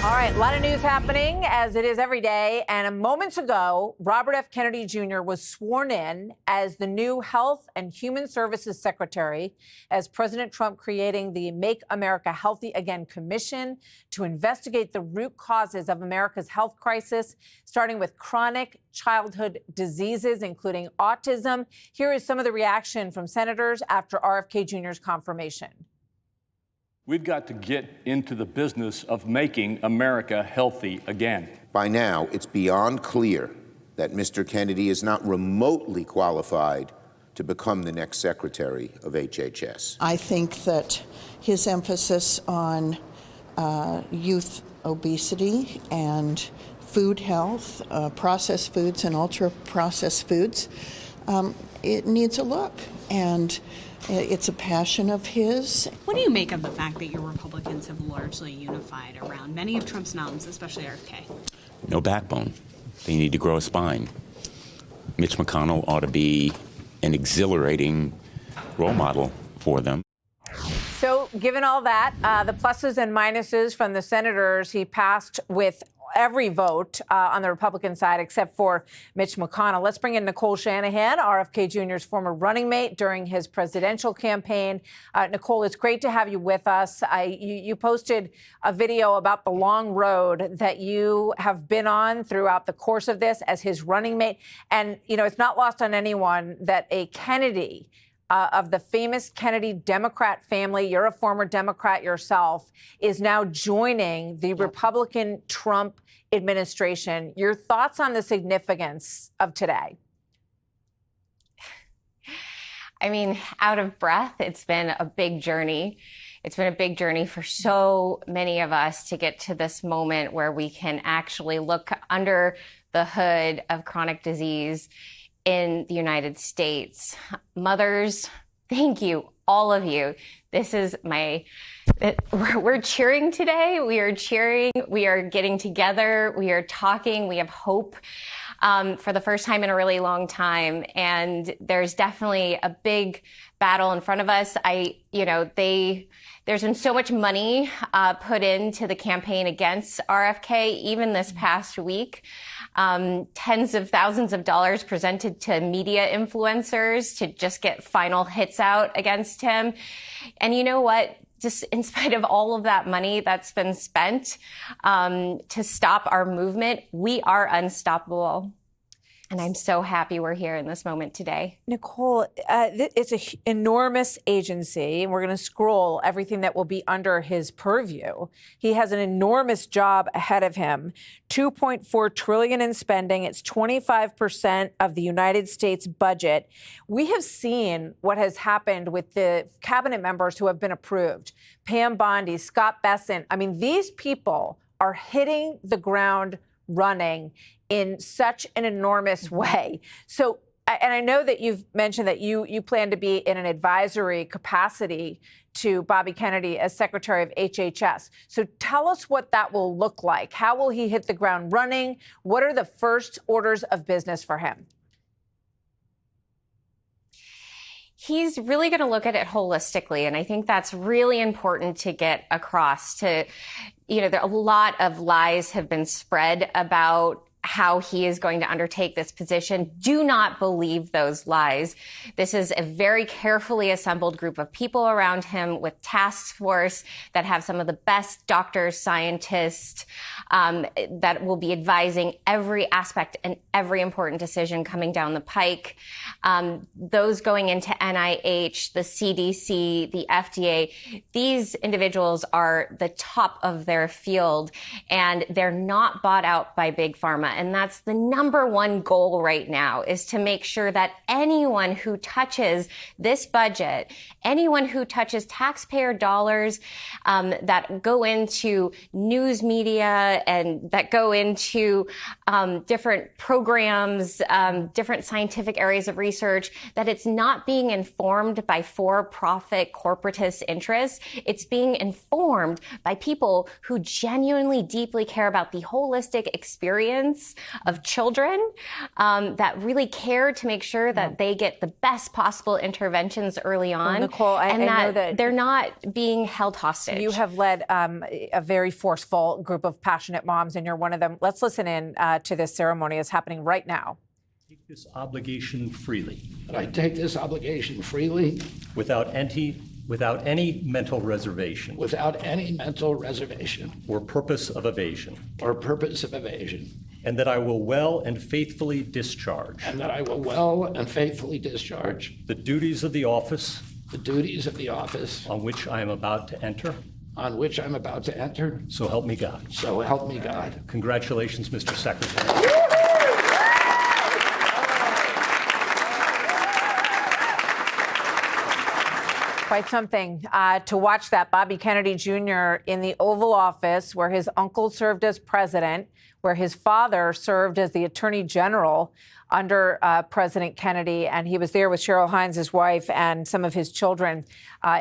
All right, a lot of news happening, as it is every day. And moments ago, Robert F. Kennedy Jr. was sworn in as the new Health and Human Services Secretary, as President Trump creating the Make America Healthy Again Commission to investigate the root causes of America's health crisis, starting with chronic childhood diseases, including autism. Here is some of the reaction from senators after RFK Jr.'s confirmation. We've got to get into the business of making America healthy again. By now, it's beyond clear that Mr. Kennedy is not remotely qualified to become the next secretary of HHS. I think that his emphasis on youth obesity and food health, processed foods and ultra-processed foods, it needs a look. And it's a passion of his. What do you make of the fact that your Republicans have largely unified around many of Trump's noms, especially RFK? No backbone. They need to grow a spine. Mitch McConnell ought to be an exhilarating role model for them. So given all that, the pluses and minuses from the senators, he passed with every vote on the Republican side except for Mitch McConnell. Let's bring in Nicole Shanahan, RFK Jr.'s former running mate during his presidential campaign. Nicole, it's great to have you with us. You posted a video about the long road that you have been on throughout the course of this as his running mate. And, you know, it's not lost on anyone that a Kennedy of the famous Kennedy Democrat family, you're a former Democrat yourself, is now joining the Republican Trump administration. Your thoughts on the significance of today? I mean, out of breath. It's been a big journey. It's been a big journey for so many of us to get to this moment where we can actually look under the hood of chronic disease in the United States. Mothers, thank you, all of you. This is we're cheering today. We are cheering. We are getting together. We are talking. We have hope for the first time in a really long time. And there's definitely a big battle in front of us. There's been so much money put into the campaign against RFK, even this past week. Tens of thousands of dollars presented to media influencers to just get final hits out against him. And you know what? Just in spite of all of that money that's been spent to stop our movement, we are unstoppable. And I'm so happy we're here in this moment today. Nicole, it's an enormous agency, and we're going to scroll everything that will be under his purview. He has an enormous job ahead of him. $2.4 trillion in spending. It's 25% of the United States budget. We have seen what has happened with the cabinet members who have been approved. Pam Bondi, Scott Bessent. I mean, these people are hitting the ground running in such an enormous way. So, and I know that you've mentioned that you plan to be in an advisory capacity to Bobby Kennedy as Secretary of HHS. So tell us what that will look like. How will he hit the ground running? What are the first orders of business for him? He's really going to look at it holistically. And I think that's really important to get across a lot of lies have been spread about how he is going to undertake this position. Do not believe those lies. This is a very carefully assembled group of people around him with task force that have some of the best doctors, scientists, that will be advising every aspect and every important decision coming down the pike. Those going into NIH, the CDC, the FDA, these individuals are the top of their field, and they're not bought out by big pharma. And that's the number one goal right now, is to make sure that anyone who touches this budget, anyone who touches taxpayer dollars that go into news media and that go into different programs, different scientific areas of research, that it's not being informed by for-profit corporatist interests. It's being informed by people who genuinely, deeply care about the holistic experience parents of children that really care to make sure that they get the best possible interventions early on. Well, Nicole, I know that they're not being held hostage. You have led a very forceful group of passionate moms, and you're one of them. Let's listen in to this ceremony. It's happening right now. Take this obligation freely. I take this obligation freely. Without any mental reservation. Without any mental reservation. Or purpose of evasion. Or purpose of evasion. And that I will well and faithfully discharge. And that I will well and faithfully discharge. The duties of the office. The duties of the office. On which I am about to enter. On which I'm about to enter. So help me God. So help me God. Congratulations, Mr. Secretary. Quite something to watch that. Bobby Kennedy Jr. in the Oval Office, where his uncle served as president, where his father served as the Attorney General under President Kennedy, and he was there with Cheryl Hines, his wife, and some of his children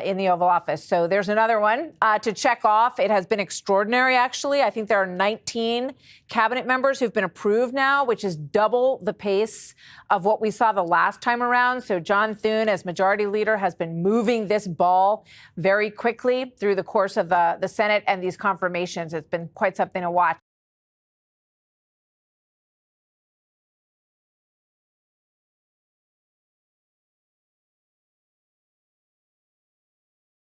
in the Oval Office. So there's another one to check off. It has been extraordinary, actually. I think there are 19 cabinet members who've been approved now, which is double the pace of what we saw the last time around. So John Thune, as majority leader, has been moving this ball very quickly through the course of the Senate and these confirmations. It's been quite something to watch.